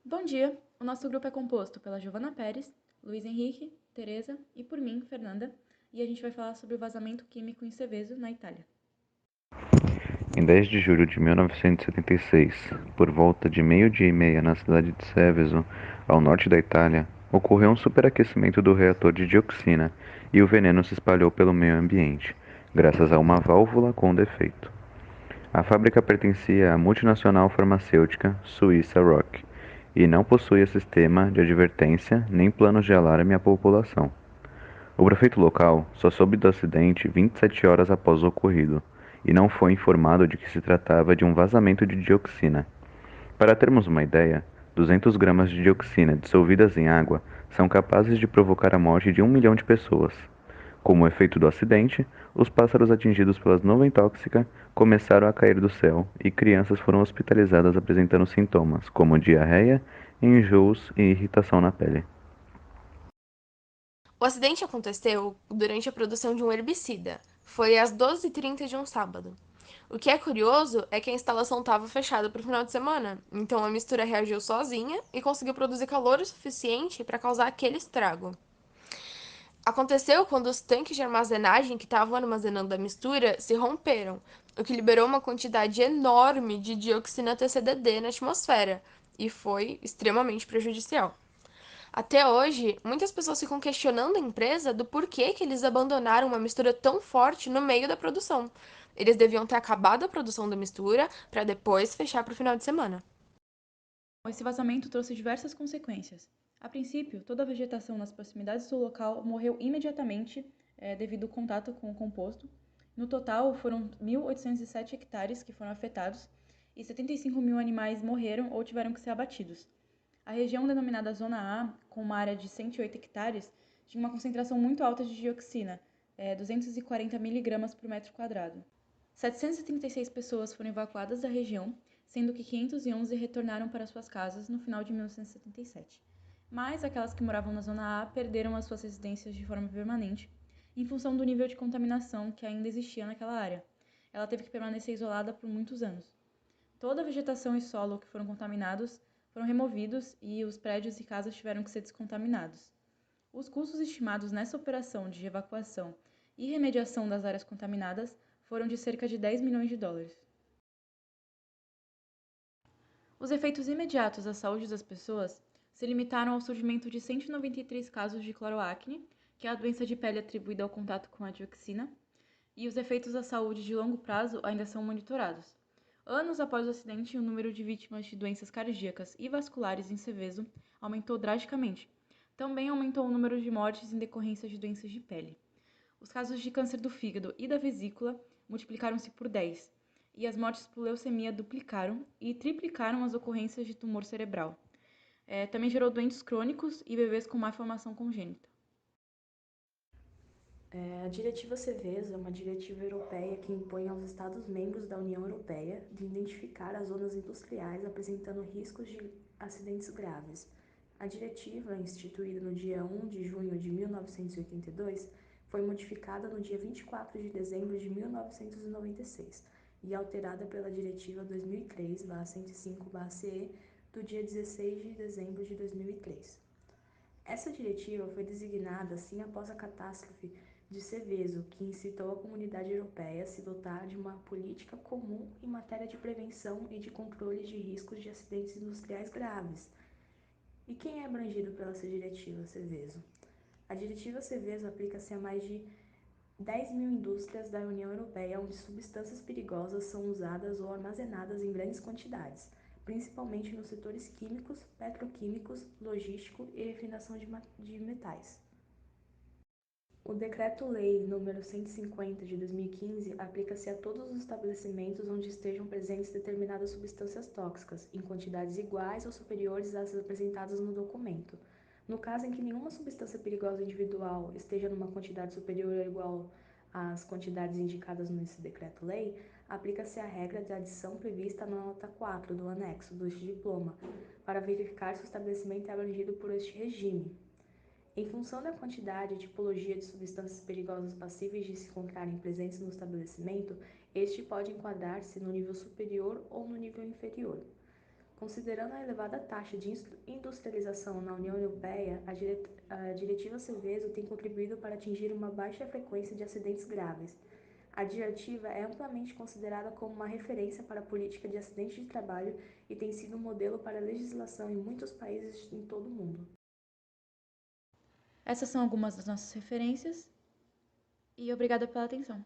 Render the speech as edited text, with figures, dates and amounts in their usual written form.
Bom dia! O nosso grupo é composto pela Giovana Pérez, Luiz Henrique, Teresa e por mim, Fernanda, e a gente vai falar sobre o vazamento químico em Seveso, na Itália. Em 10 de julho de 1976, por volta de meio-dia e meia na cidade de Seveso, ao norte da Itália, ocorreu um superaquecimento do reator de dioxina e o veneno se espalhou pelo meio ambiente, graças a uma válvula com defeito. A fábrica pertencia à multinacional farmacêutica suíça Roche e não possuía sistema de advertência nem planos de alarme à população. O prefeito local só soube do acidente 27 horas após o ocorrido e não foi informado de que se tratava de um vazamento de dioxina. Para termos uma ideia, 200 gramas de dioxina dissolvidas em água são capazes de provocar a morte de 1 milhão de pessoas. Como efeito do acidente, os pássaros atingidos pela nuvem tóxica começaram a cair do céu e crianças foram hospitalizadas apresentando sintomas como diarreia, enjoos e irritação na pele. O acidente aconteceu durante a produção de um herbicida. Foi às 12h30 de um sábado. O que é curioso é que a instalação estava fechada para o final de semana, então a mistura reagiu sozinha e conseguiu produzir calor o suficiente para causar aquele estrago. Aconteceu quando os tanques de armazenagem que estavam armazenando a mistura se romperam, o que liberou uma quantidade enorme de dioxina TCDD na atmosfera e foi extremamente prejudicial. Até hoje, muitas pessoas ficam questionando a empresa do porquê que eles abandonaram uma mistura tão forte no meio da produção. Eles deviam ter acabado a produção da mistura para depois fechar para o final de semana. Esse vazamento trouxe diversas consequências. A princípio, toda a vegetação nas proximidades do local morreu imediatamente devido ao contato com o composto. No total, foram 1.807 hectares que foram afetados e 75 mil animais morreram ou tiveram que ser abatidos. A região denominada Zona A, com uma área de 108 hectares, tinha uma concentração muito alta de dioxina, 240 miligramas por metro quadrado. 736 pessoas foram evacuadas da região, sendo que 511 retornaram para suas casas no final de 1977. Mas aquelas que moravam na Zona A perderam as suas residências de forma permanente, em função do nível de contaminação que ainda existia naquela área. Ela teve que permanecer isolada por muitos anos. Toda a vegetação e solo que foram contaminados foram removidos e os prédios e casas tiveram que ser descontaminados. Os custos estimados nessa operação de evacuação e remediação das áreas contaminadas foram de cerca de 10 milhões de dólares. Os efeitos imediatos à saúde das pessoas se limitaram ao surgimento de 193 casos de cloroacne, que é a doença de pele atribuída ao contato com a dioxina, e os efeitos à saúde de longo prazo ainda são monitorados. Anos após o acidente, o número de vítimas de doenças cardíacas e vasculares em Seveso aumentou drasticamente. Também aumentou o número de mortes em decorrência de doenças de pele. Os casos de câncer do fígado e da vesícula multiplicaram-se por 10, e as mortes por leucemia duplicaram e triplicaram as ocorrências de tumor cerebral. Também gerou doentes crônicos e bebês com má formação congênita. A Diretiva Seveso é uma diretiva europeia que impõe aos Estados-membros da União Europeia de identificar as zonas industriais apresentando riscos de acidentes graves. A diretiva, instituída no dia 1 de junho de 1982, foi modificada no dia 24 de dezembro de 1996 e alterada pela Diretiva 2003/105/CE do dia 16 de dezembro de 2003. Essa diretiva foi designada assim após a catástrofe de Seveso, que incitou a comunidade europeia a se dotar de uma política comum em matéria de prevenção e de controle de riscos de acidentes industriais graves. E quem é abrangido pela essa diretiva Seveso? A diretiva Seveso aplica-se a mais de 10 mil indústrias da União Europeia onde substâncias perigosas são usadas ou armazenadas em grandes quantidades, principalmente nos setores químicos, petroquímicos, logístico e refinação de metais. O Decreto-Lei nº 150 de 2015 aplica-se a todos os estabelecimentos onde estejam presentes determinadas substâncias tóxicas, em quantidades iguais ou superiores às apresentadas no documento. No caso em que nenhuma substância perigosa individual esteja numa quantidade superior ou igual às quantidades indicadas nesse Decreto-Lei, aplica-se a regra de adição prevista na nota 4 do anexo deste diploma, para verificar se o estabelecimento é abrangido por este regime. Em função da quantidade e tipologia de substâncias perigosas passíveis de se encontrarem presentes no estabelecimento, este pode enquadrar-se no nível superior ou no nível inferior. Considerando a elevada taxa de industrialização na União Europeia, a Diretiva Seveso tem contribuído para atingir uma baixa frequência de acidentes graves. A diretiva é amplamente considerada como uma referência para a política de acidentes de trabalho e tem sido um modelo para a legislação em muitos países em todo o mundo. Essas são algumas das nossas referências e obrigada pela atenção.